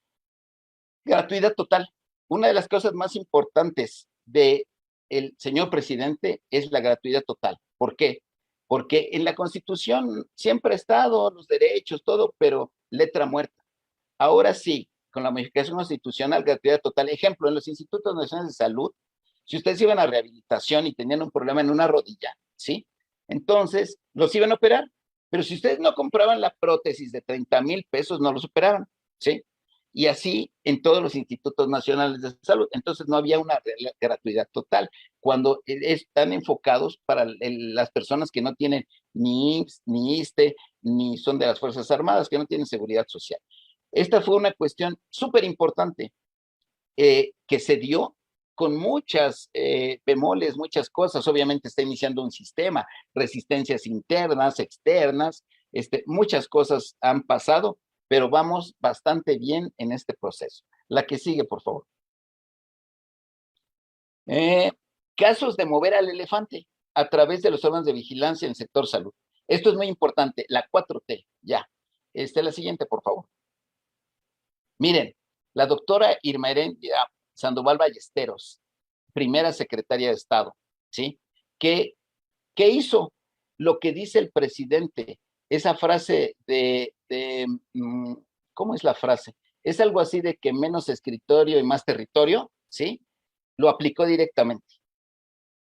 Gratuidad total. Una de las cosas más importantes del señor presidente es la gratuidad total. ¿Por qué? Porque en la Constitución siempre ha estado los derechos, todo, pero letra muerta. Ahora sí, con la modificación constitucional, gratuidad total. Ejemplo, en los institutos nacionales de salud, si ustedes iban a rehabilitación y tenían un problema en una rodilla, ¿sí? Entonces, los iban a operar. Pero si ustedes no compraban la prótesis de 30,000 pesos, no los operaban, ¿sí? Y así en todos los institutos nacionales de salud. Entonces, no había una gratuidad total. Cuando están enfocados para las personas que no tienen ni IMSS, ni ISSSTE, ni son de las Fuerzas Armadas, que no tienen seguridad social. Esta fue una cuestión súper importante que se dio con muchas bemoles, muchas cosas. Obviamente está iniciando un sistema, resistencias internas, externas, muchas cosas han pasado, pero vamos bastante bien en este proceso. La que sigue, por favor. Casos de mover al elefante a través de los órganos de vigilancia en el sector salud. Esto es muy importante, la 4T, ya. La siguiente, por favor. Miren, la doctora Irma Heréndira Sandoval Ballesteros, primera secretaria de Estado, ¿sí? ¿Qué hizo? Lo que dice el presidente, esa frase ¿cómo es la frase? Es algo así de que menos escritorio y más territorio, ¿sí? Lo aplicó directamente.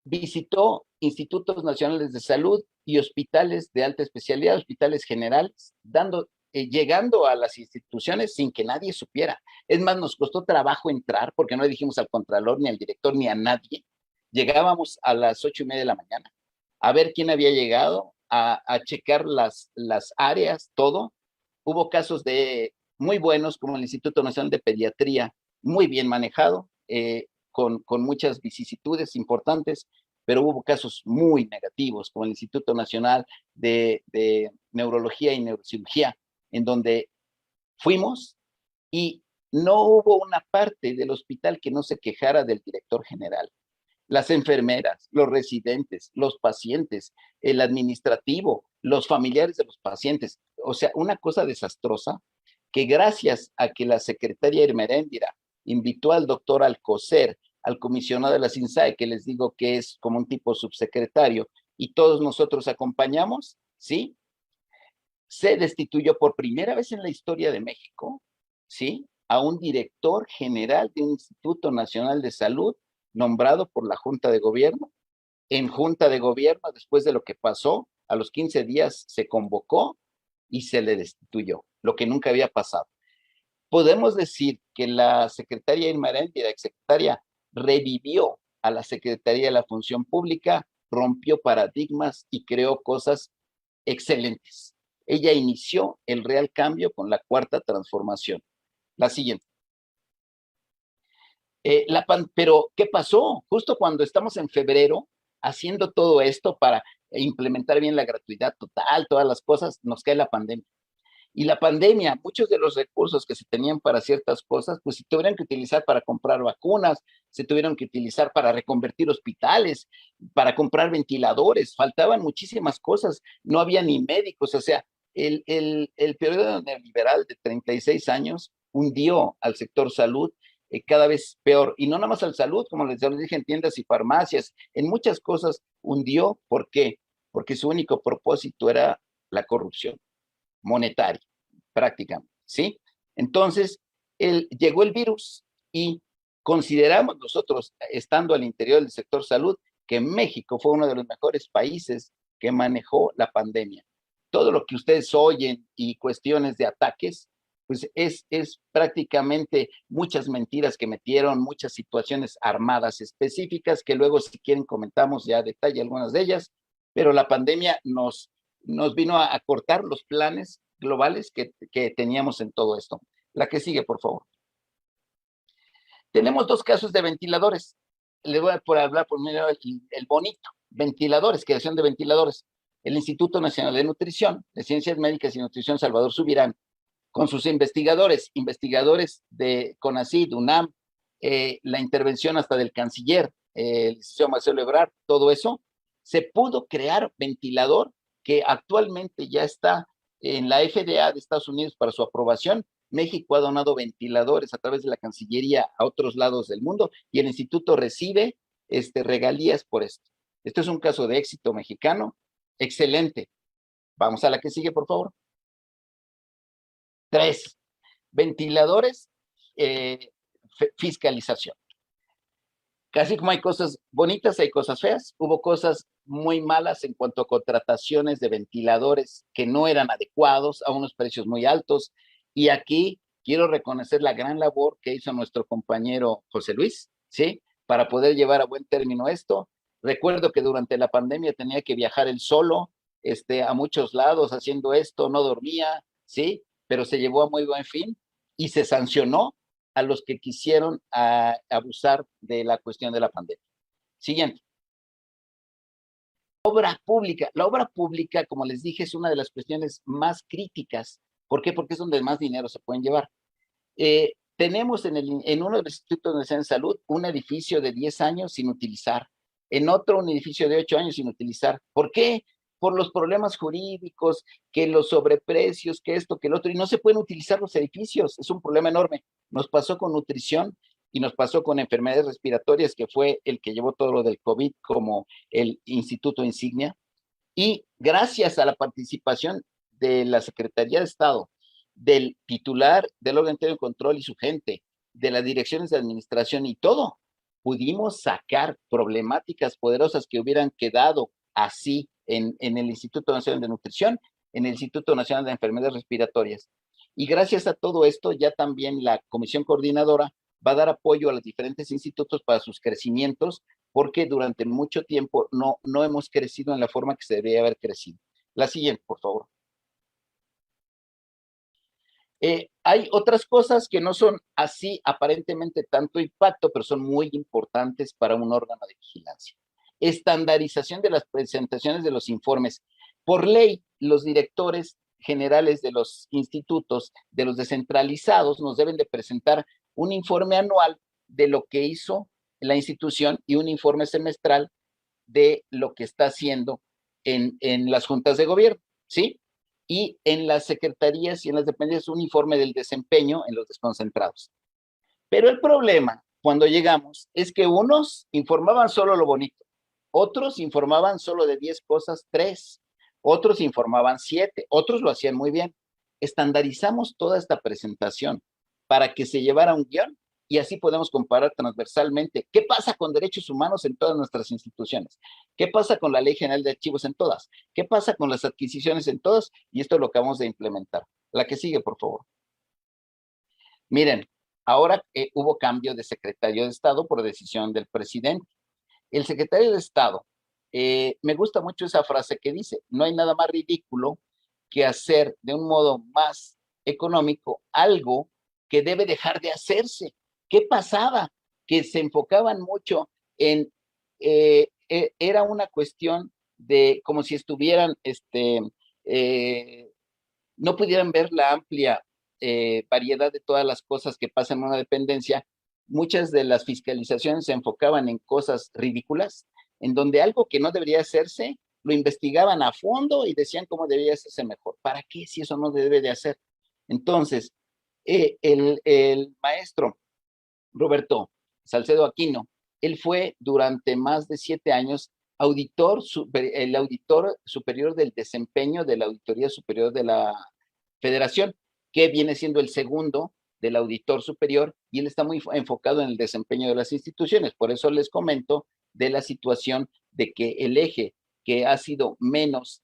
Visitó institutos nacionales de salud y hospitales de alta especialidad, hospitales generales, llegando a las instituciones sin que nadie supiera. Es más, nos costó trabajo entrar porque no le dijimos al contralor, ni al director, ni a nadie. Llegábamos a las 8:30 de la mañana a ver quién había llegado, a checar las áreas, todo. Hubo casos muy buenos, como el Instituto Nacional de Pediatría, muy bien manejado. con muchas vicisitudes importantes, pero hubo casos muy negativos, como el Instituto Nacional de Neurología y Neurocirugía, en donde fuimos y no hubo una parte del hospital que no se quejara del director general. Las enfermeras, los residentes, los pacientes, el administrativo, los familiares de los pacientes. O sea, una cosa desastrosa que gracias a que la secretaria Irmeréndira invitó al doctor Alcocer, al comisionado de la SINSAE, que les digo que es como un tipo subsecretario, y todos nosotros acompañamos, ¿sí? Se destituyó por primera vez en la historia de México, ¿sí? A un director general de un Instituto Nacional de Salud nombrado por la Junta de Gobierno. En Junta de Gobierno, después de lo que pasó, a los 15 días se convocó y se le destituyó, lo que nunca había pasado. Podemos decir que la secretaria Irma Arandia, la exsecretaria, revivió a la Secretaría de la Función Pública, rompió paradigmas y creó cosas excelentes. Ella inició el real cambio con la cuarta transformación. La siguiente. Pero, ¿qué pasó? Justo cuando estamos en febrero haciendo todo esto para implementar bien la gratuidad total, todas las cosas, nos cae la pandemia. Y la pandemia, muchos de los recursos que se tenían para ciertas cosas, pues se tuvieron que utilizar para comprar vacunas, se tuvieron que utilizar para reconvertir hospitales, para comprar ventiladores, faltaban muchísimas cosas, no había ni médicos, o sea, el periodo neoliberal de 36 años hundió al sector salud cada vez peor, y no nada más al salud, como les dije, en tiendas y farmacias, en muchas cosas hundió. ¿Por qué? Porque su único propósito era la corrupción monetario, prácticamente, ¿sí? Entonces, llegó el virus y consideramos nosotros, estando al interior del sector salud, que México fue uno de los mejores países que manejó la pandemia. Todo lo que ustedes oyen y cuestiones de ataques, pues es prácticamente muchas mentiras que metieron, muchas situaciones armadas específicas, que luego si quieren comentamos ya a detalle algunas de ellas, pero la pandemia nos vino a cortar los planes globales que teníamos en todo esto. La que sigue, por favor. Tenemos dos casos de ventiladores. Le voy a hablar primero el bonito. Ventiladores, creación de ventiladores. El Instituto Nacional de Nutrición, de Ciencias Médicas y Nutrición, Salvador Subirán, con sus investigadores de CONACYT, UNAM, la intervención hasta del canciller, el licenciado Marcelo Ebrard, todo eso, se pudo crear ventilador que actualmente ya está en la FDA de Estados Unidos para su aprobación. México ha donado ventiladores a través de la Cancillería a otros lados del mundo y el instituto recibe regalías por esto. Esto es un caso de éxito mexicano. Excelente. Vamos a la que sigue, por favor. 3. Ventiladores, fiscalización. Casi como hay cosas bonitas, hay cosas feas. Hubo cosas muy malas en cuanto a contrataciones de ventiladores que no eran adecuados a unos precios muy altos. Y aquí quiero reconocer la gran labor que hizo nuestro compañero José Luis, ¿sí? Para poder llevar a buen término esto. Recuerdo que durante la pandemia tenía que viajar él solo, a muchos lados haciendo esto, no dormía, ¿sí? Pero se llevó a muy buen fin y se sancionó a los que quisieron abusar de la cuestión de la pandemia. Siguiente. Obra pública. La obra pública, como les dije, es una de las cuestiones más críticas. ¿Por qué? Porque es donde más dinero se pueden llevar. Tenemos en uno de los institutos de salud un edificio de 10 años sin utilizar, en otro un edificio de 8 años sin utilizar. ¿Por qué? Por los problemas jurídicos, que los sobreprecios, que esto, que el otro, y no se pueden utilizar los edificios. Es un problema enorme. Nos pasó con nutrición y nos pasó con enfermedades respiratorias, que fue el que llevó todo lo del COVID como el instituto insignia. Y gracias a la participación de la Secretaría de Estado, del titular del órgano de control y su gente, de las direcciones de administración y todo, pudimos sacar problemáticas poderosas que hubieran quedado así en el Instituto Nacional de Nutrición, en el Instituto Nacional de Enfermedades Respiratorias. Y gracias a todo esto, ya también la Comisión Coordinadora va a dar apoyo a los diferentes institutos para sus crecimientos, porque durante mucho tiempo no hemos crecido en la forma que se debería haber crecido. La siguiente, por favor. Hay otras cosas que no son así aparentemente tanto impacto, pero son muy importantes para un órgano de vigilancia. Estandarización de las presentaciones de los informes. Por ley, los directores generales de los institutos, de los descentralizados, nos deben de presentar un informe anual de lo que hizo la institución y un informe semestral de lo que está haciendo en las juntas de gobierno, ¿sí? Y en las secretarías y en las dependencias un informe del desempeño en los desconcentrados. Pero el problema, cuando llegamos, es que unos informaban solo lo bonito, otros informaban solo de 10 cosas, 3, otros informaban 7, otros lo hacían muy bien. Estandarizamos toda esta presentación para que se llevara un guión y así podemos comparar transversalmente qué pasa con derechos humanos en todas nuestras instituciones, qué pasa con la Ley General de Archivos en todas, qué pasa con las adquisiciones en todas, y esto es lo que vamos a implementar. La que sigue, por favor. Miren, ahora hubo cambio de secretario de Estado por decisión del presidente. El secretario de Estado, me gusta mucho esa frase que dice, no hay nada más ridículo que hacer de un modo más económico algo que debe dejar de hacerse. ¿Qué pasaba? Que se enfocaban mucho en, era una cuestión de como si estuvieran, no pudieran ver la amplia variedad de todas las cosas que pasan en una dependencia. Muchas de las fiscalizaciones se enfocaban en cosas ridículas, en donde algo que no debería hacerse, lo investigaban a fondo y decían cómo debería hacerse mejor. ¿Para qué si eso no debe de hacer? Entonces, el maestro Roberto Salcedo Aquino, él fue durante más de 7 años el auditor superior del desempeño de la Auditoría Superior de la Federación, que viene siendo el segundo del auditor superior, y él está muy enfocado en el desempeño de las instituciones. Por eso les comento de la situación de que el eje que ha sido menos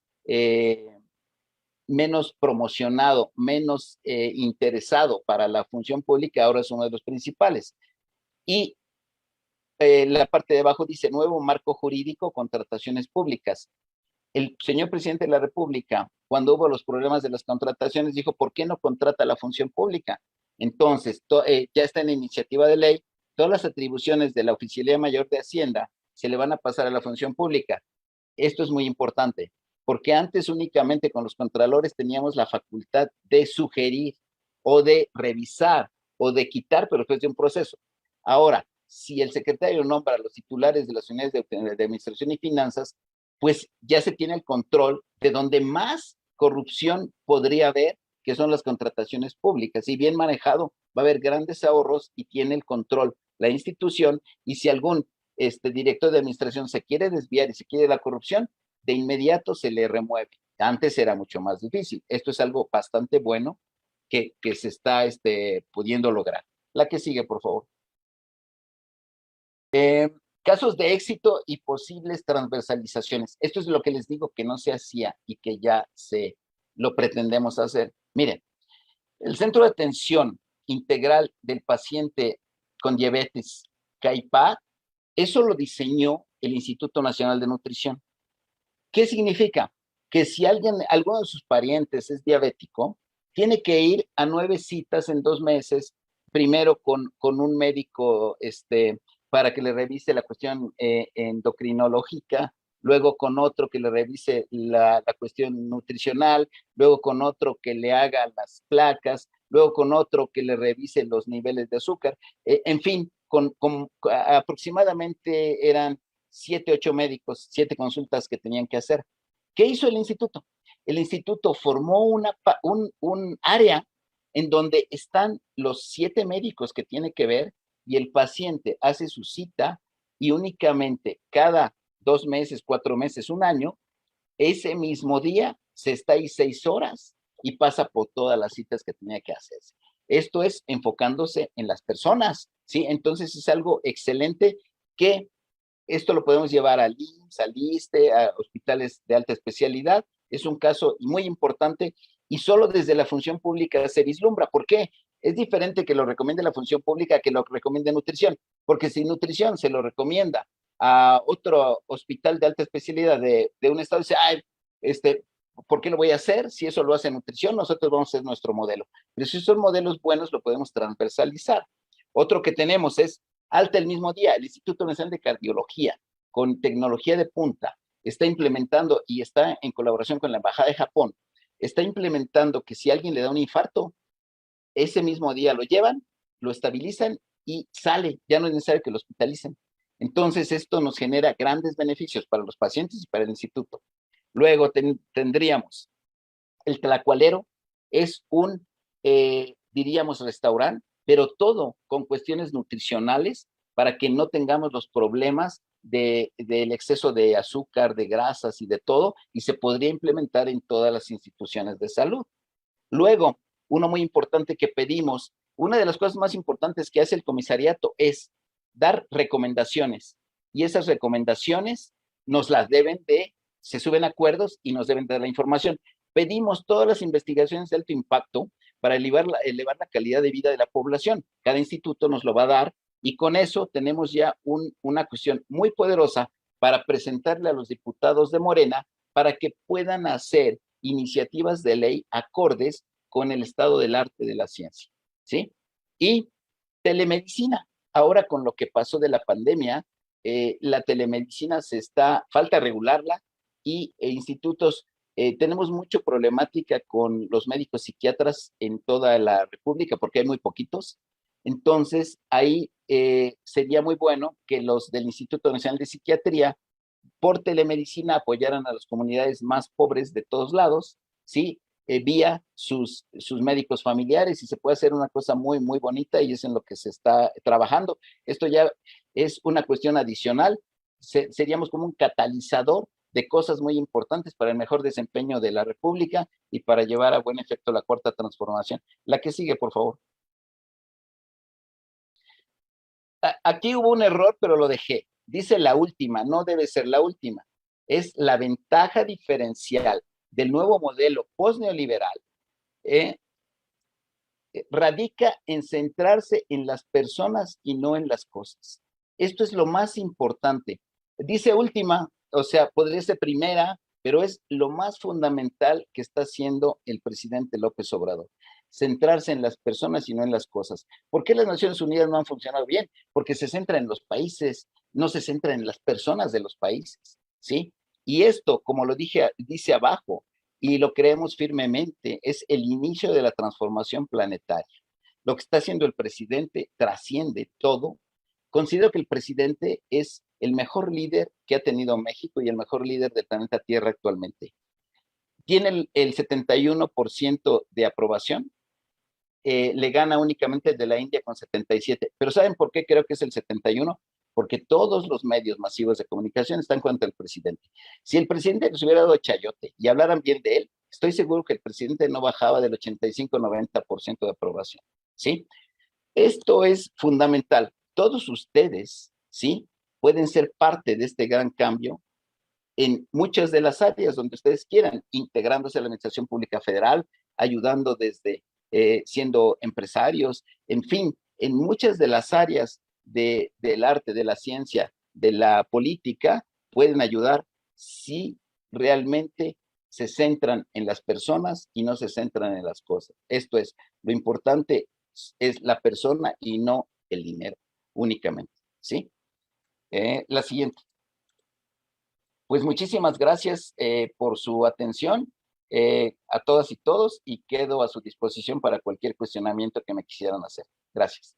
promocionado, menos interesado para la función pública, ahora es uno de los principales. Y la parte de abajo dice nuevo marco jurídico, contrataciones públicas. El señor presidente de la República, cuando hubo los problemas de las contrataciones, dijo, ¿por qué no contrata la función pública? Entonces, ya está en la iniciativa de ley, todas las atribuciones de la Oficialía Mayor de Hacienda se le van a pasar a la función pública. Esto es muy importante, porque antes únicamente con los contralores teníamos la facultad de sugerir o de revisar o de quitar, pero después de un proceso. Ahora, si el secretario nombra a los titulares de las unidades de administración y finanzas, pues ya se tiene el control de donde más corrupción podría haber, que son las contrataciones públicas. Y bien manejado, va a haber grandes ahorros y tiene el control la institución. Y si algún director de administración se quiere desviar y se quiere la corrupción, de inmediato se le remueve. Antes era mucho más difícil. Esto es algo bastante bueno que se está pudiendo lograr. La que sigue, por favor. Casos de éxito y posibles transversalizaciones. Esto es lo que les digo que no se hacía y que ya lo pretendemos hacer. Miren, el Centro de Atención Integral del Paciente con Diabetes, CAIPA, eso lo diseñó el Instituto Nacional de Nutrición. ¿Qué significa? Que si alguno de sus parientes es diabético, tiene que ir a 9 citas en 2 meses, primero con un médico para que le revise la cuestión endocrinológica, luego con otro que le revise la cuestión nutricional, luego con otro que le haga las placas, luego con otro que le revise los niveles de azúcar, en fin, aproximadamente eran 7, 8 médicos, 7 consultas que tenían que hacer. ¿Qué hizo el instituto? El instituto formó un área en donde están los 7 médicos que tiene que ver, y el paciente hace su cita y únicamente cada 2 meses, 4 meses, 1 año, ese mismo día se está ahí 6 horas y pasa por todas las citas que tenía que hacerse. Esto es enfocándose en las personas, ¿sí? Entonces es algo excelente que esto lo podemos llevar al IMSS, al ISSSTE, a hospitales de alta especialidad. Es un caso muy importante y solo desde la función pública se vislumbra. ¿Por qué? Es diferente que lo recomiende la función pública que lo recomiende nutrición, porque si nutrición se lo recomienda a otro hospital de alta especialidad de un estado, dice, ay, ¿por qué lo voy a hacer? Si eso lo hace nutrición, nosotros vamos a hacer nuestro modelo. Pero si son modelos buenos, lo podemos transversalizar. Otro que tenemos es alta el mismo día. El Instituto Nacional de Cardiología, con tecnología de punta, está implementando y está en colaboración con la Embajada de Japón, está implementando que si alguien le da un infarto, ese mismo día lo llevan, lo estabilizan y sale. Ya no es necesario que lo hospitalicen. Entonces, esto nos genera grandes beneficios para los pacientes y para el instituto. Luego tendríamos el Tlacualero, es un, diríamos, restaurante, pero todo con cuestiones nutricionales para que no tengamos los problemas del exceso de azúcar, de grasas y de todo, y se podría implementar en todas las instituciones de salud. Luego, uno muy importante que pedimos, una de las cosas más importantes que hace el comisariato es dar recomendaciones, y esas recomendaciones nos las deben de, se suben acuerdos y nos deben dar la información. Pedimos todas las investigaciones de alto impacto para elevar la calidad de vida de la población. Cada instituto nos lo va a dar y con eso tenemos ya una cuestión muy poderosa para presentarle a los diputados de Morena para que puedan hacer iniciativas de ley acordes con el estado del arte de la ciencia, ¿sí? Y telemedicina. Ahora con lo que pasó de la pandemia, la telemedicina falta regularla y institutos, tenemos mucha problemática con los médicos psiquiatras en toda la República porque hay muy poquitos. Entonces, ahí sería muy bueno que los del Instituto Nacional de Psiquiatría por telemedicina apoyaran a las comunidades más pobres de todos lados, ¿sí? Vía sus médicos familiares y se puede hacer una cosa muy, muy bonita y es en lo que se está trabajando. Esto ya es una cuestión adicional, seríamos como un catalizador de cosas muy importantes para el mejor desempeño de la República y para llevar a buen efecto la cuarta transformación. La que sigue, por favor. Aquí hubo un error, pero lo dejé. Dice la última, no debe ser la última. Es la ventaja diferencial del nuevo modelo post-neoliberal. Radica en centrarse en las personas y no en las cosas. Esto es lo más importante. Dice última, o sea, podría ser primera, pero es lo más fundamental que está haciendo el presidente López Obrador. Centrarse en las personas y no en las cosas. ¿Por qué las Naciones Unidas no han funcionado bien? Porque se centra en los países, no se centra en las personas de los países, ¿sí? Y esto, como lo dice abajo, y lo creemos firmemente, es el inicio de la transformación planetaria. Lo que está haciendo el presidente trasciende todo. Considero que el presidente es el mejor líder que ha tenido México y el mejor líder del planeta Tierra actualmente. Tiene el 71% de aprobación, le gana únicamente el de la India con 77%. Pero ¿saben por qué creo que es el 71%? Porque todos los medios masivos de comunicación están contra el presidente. Si el presidente les hubiera dado chayote y hablaran bien de él, estoy seguro que el presidente no bajaba del 85-90% de aprobación, ¿sí? Esto es fundamental. Todos ustedes, ¿sí? Pueden ser parte de este gran cambio en muchas de las áreas donde ustedes quieran, integrándose a la Administración Pública Federal, ayudando desde siendo empresarios, en fin, en muchas de las áreas del arte, de la ciencia, de la política, pueden ayudar si realmente se centran en las personas y no se centran en las cosas. Esto es, lo importante es la persona y no el dinero únicamente, ¿sí? La siguiente. Pues muchísimas gracias por su atención a todas y todos y quedo a su disposición para cualquier cuestionamiento que me quisieran hacer. Gracias.